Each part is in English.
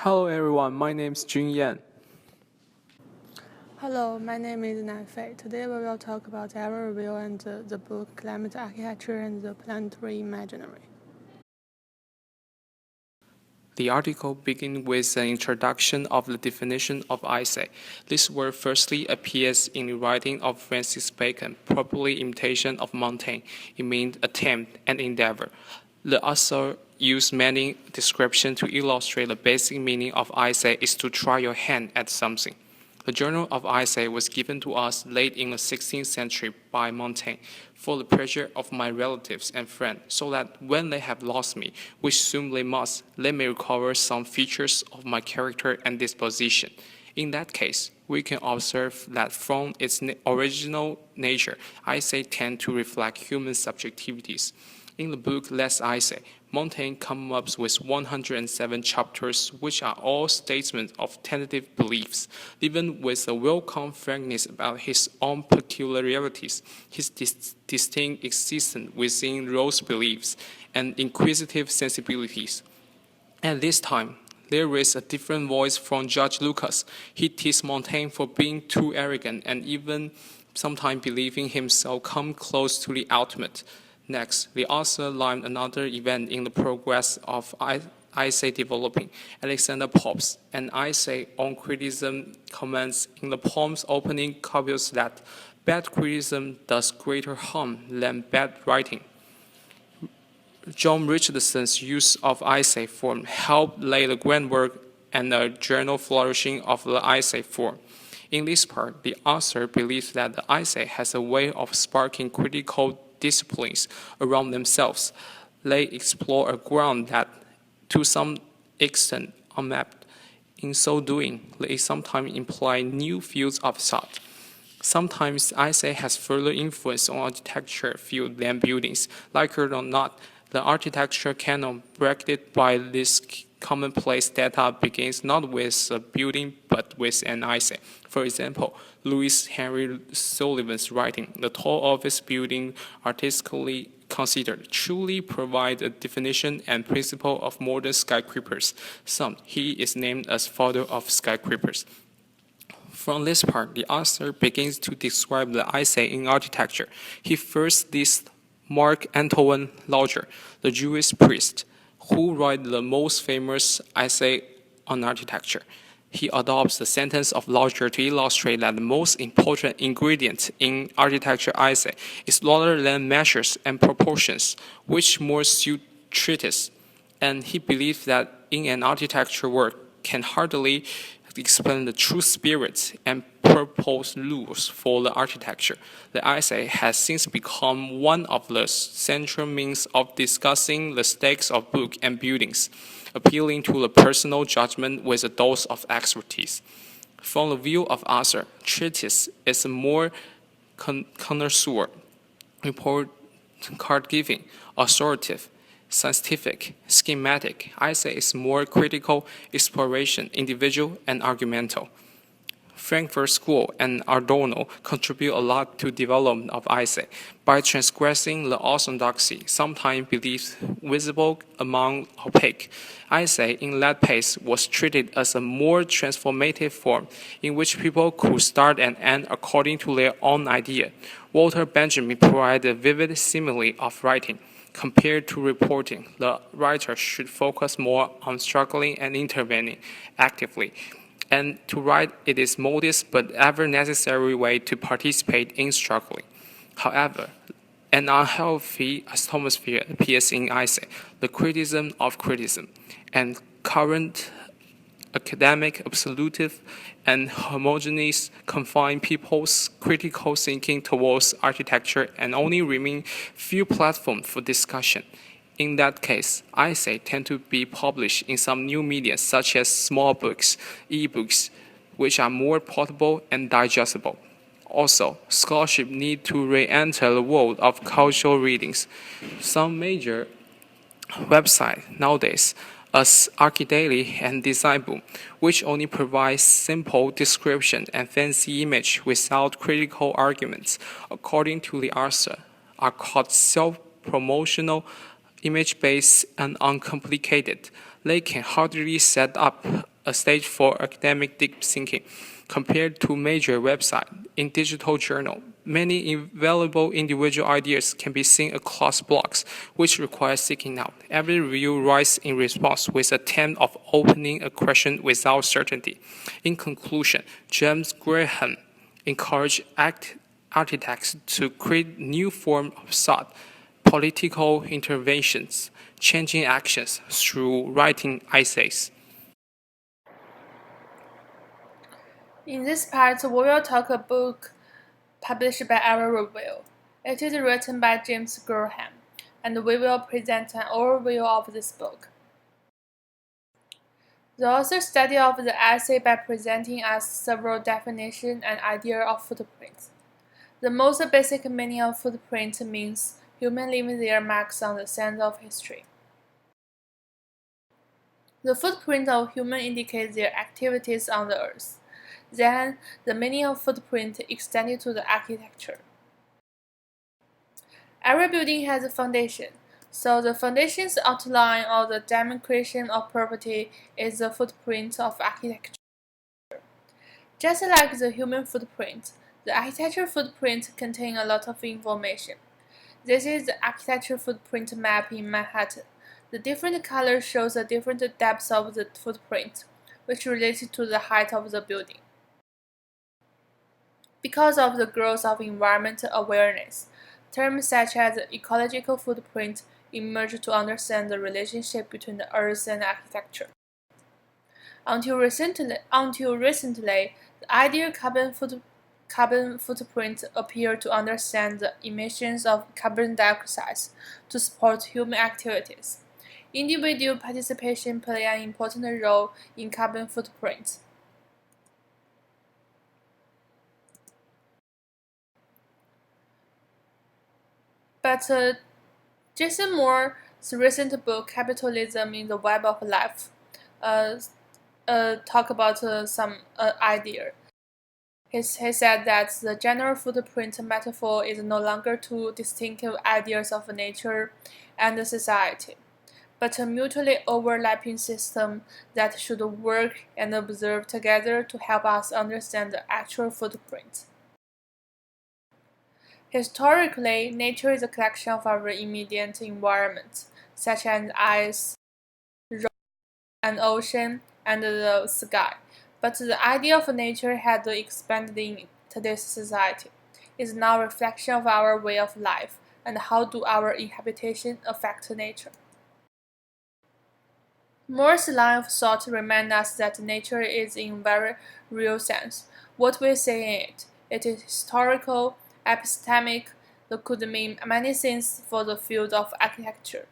Hello everyone, my name is Junyan. Hello, my name is Naifei. Today we will talk about our review and the book Climate Architecture and the Planetary Imaginary. The article begins with an introduction of the definition of eyesight. This word firstly appears in the writing of Francis Bacon, probably imitation of Montaigne. It means attempt and endeavor. The author used many descriptions to illustrate the basic meaning of eyesight is to try your hand at something. The Journal of Eyesight was given to us late in the 16th century by Montaigne for the pleasure of my relatives and friends, so that when they have lost me, which soon they must, they may recover some features of my character and disposition. In that case, we can observe that from its original nature, eyesight tends to reflect human subjectivities. In the book Less Eyesight, Montaigne comes up with 107 chapters, which are all statements of tentative beliefs. Even with a welcome frankness about his own peculiarities, his distinct existence within those beliefs, and inquisitive sensibilities. At this time, there is a different voice from Judge Lucas. He teased Montaigne for being too arrogant and even sometimes believing himself come close to the ultimate. Next, the author lined another event in the progress of eyesight developing. Alexander Pope's and eyesight on criticism comments in the poem's opening covers that bad criticism does greater harm than bad writing. John Richardson's use of eyesight form helped lay the groundwork and the general flourishing of the eyesight form. In this part, the author believes that the eyesight has a way of sparking critical disciplines around themselves. They explore a ground that, to some extent, unmapped. In so doing, they sometimes imply new fields of thought. Sometimes eyesight has further influence on architecture field than buildings. Like it or not, the architecture canon bracketed by this commonplace data begins not with a building but with an eyesight. For example, Louis Henry Sullivan's writing, The Tall Office Building Artistically Considered, truly provide a definition and principle of modern skyscrapers. He is named as father of skyscrapers. From this part, the author begins to describe the eyesight in architecture. He first lists Mark Antoine Lauger, the Jewish priest, who wrote the most famous essay on architecture. He adopts the sentence of Lauger to illustrate that the most important ingredient in architecture eyesight is rather than measures and proportions, which more suit treatise. And he believes that in an architecture work can hardly explain the true spirit and purpose rules for the architecture. The essay has since become one of the central means of discussing the stakes of books and buildings, appealing to the personal judgment with a dose of expertise. From the view of author, treatise is a more connoisseur, report card-giving, authoritative, scientific, schematic. Eyesight is more critical, exploration, individual, and argumental. Frankfurt School and Adorno contribute a lot to development of eyesight by transgressing the orthodoxy, sometimes beliefs visible among opaque. Eyesight in that pace was treated as a more transformative form in which people could start and end according to their own idea. Walter Benjamin provided a vivid simile of writing. Compared to reporting, the writer should focus more on struggling and intervening actively. And to write it is modest but ever necessary way to participate in struggling. However, an unhealthy atmosphere appears in eyesight, the criticism of criticism, and current academic, absolutive, and homogeneous confine people's critical thinking towards architecture and only remain few platforms for discussion. In that case, eyesight tend to be published in some new media such as small books, e-books, which are more portable and digestible. Also, scholarship need to re-enter the world of cultural readings. Some major websites nowadays as ArchiDaily and Design Boom, which only provide simple description and fancy image without critical arguments, according to the author, are called self-promotional, image-based, and uncomplicated. They can hardly set up a stage for academic deep thinking. Compared to major websites in digital journal, many invaluable individual ideas can be seen across blogs, which require seeking out. Every review writes in response with attempt of opening a question without certainty. In conclusion, James Graham encouraged architects to create new forms of thought, political interventions, changing actions through writing essays. In this part, we will talk a book published by our review. It is written by James Graham, and we will present an overview of this book. The author studied of the essay by presenting us several definitions and ideas of footprints. The most basic meaning of footprint means humans leaving their marks on the sands of history. The footprint of humans indicates their activities on the earth. Then, the meaning of footprint extended to the architecture. Every building has a foundation, so the foundation's outline or the demarcation of property is the footprint of architecture. Just like the human footprint, the architecture footprint contains a lot of information. This is the architecture footprint map in Manhattan. The different colors shows the different depths of the footprint, which relates to the height of the building. Because of the growth of environmental awareness, terms such as ecological footprint emerge to understand the relationship between the earth and architecture. Until recently, the ideal carbon footprint appeared to understand the emissions of carbon dioxide to support human activities. Individual participation plays an important role in carbon footprint. But Jason Moore's recent book, Capitalism in the Web of Life, talk about some idea. He said that the general footprint metaphor is no longer two distinctive ideas of nature and society, but a mutually overlapping system that should work and observe together to help us understand the actual footprint. Historically, nature is a collection of our immediate environment, such as ice, rock, an ocean, and the sky. But the idea of nature had expanded in today's society. It is now a reflection of our way of life and how do our inhabitation affect nature. Moore's line of thought reminds us that nature is in very real sense what we see in it. It is historical, epistemic, that could mean many things for the field of architecture.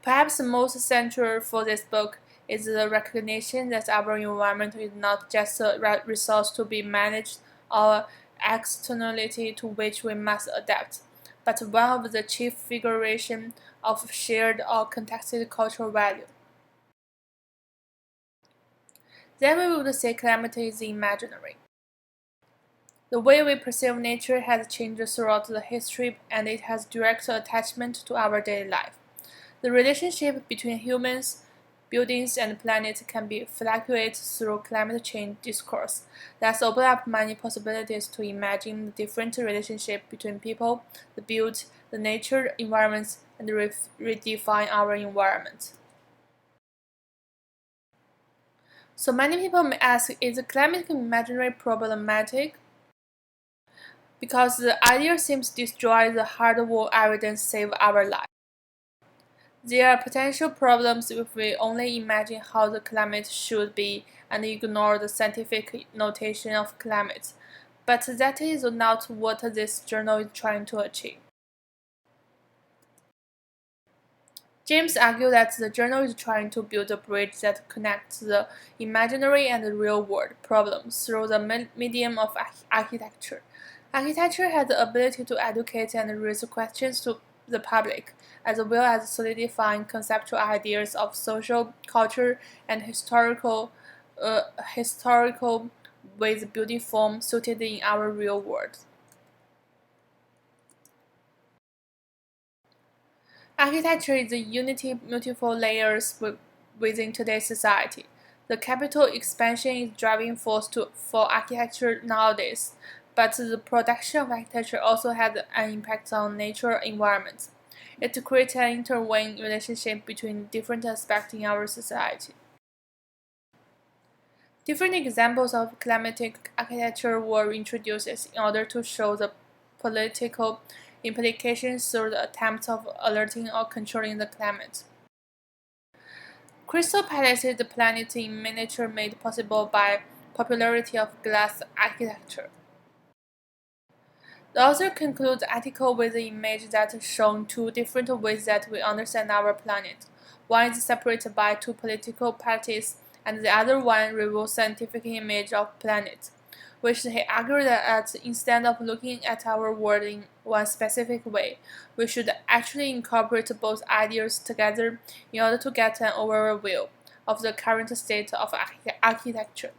Perhaps most central for this book is the recognition that our environment is not just a resource to be managed or externality to which we must adapt, but one of the chief figuration of shared or contested cultural value. Then we would say calamity is imaginary. The way we perceive nature has changed throughout the history and it has direct attachment to our daily life. The relationship between humans, buildings, and planet can be fluctuated through climate change discourse. Thus open up many possibilities to imagine the different relationship between people, the built, the nature environments, and redefine our environment. So many people may ask, is the climate imaginary problematic? Because the idea seems to destroy the hard-won evidence save our life. There are potential problems if we only imagine how the climate should be and ignore the scientific notation of climate. But that is not what this journal is trying to achieve. James argued that the journal is trying to build a bridge that connects the imaginary and the real-world problems through the medium of architecture. Architecture has the ability to educate and raise questions to the public, as well as solidifying conceptual ideas of social, culture, and historical with building form suited in our real world. Architecture is the unity of multiple layers within today's society. The capital expansion is driving force for architecture nowadays, but the production of architecture also had an impact on nature environment. It creates an intertwined relationship between different aspects in our society. Different examples of climatic architecture were introduced in order to show the political implications through the attempts of alerting or controlling the climate. Crystal Palace, the planet in miniature made possible by popularity of glass architecture. The author concludes the article with the image that shown two different ways that we understand our planet. One is separated by two political parties, and the other one reveals scientific image of planet, which he argued that instead of looking at our world in one specific way, we should actually incorporate both ideas together in order to get an overall view of the current state of architecture.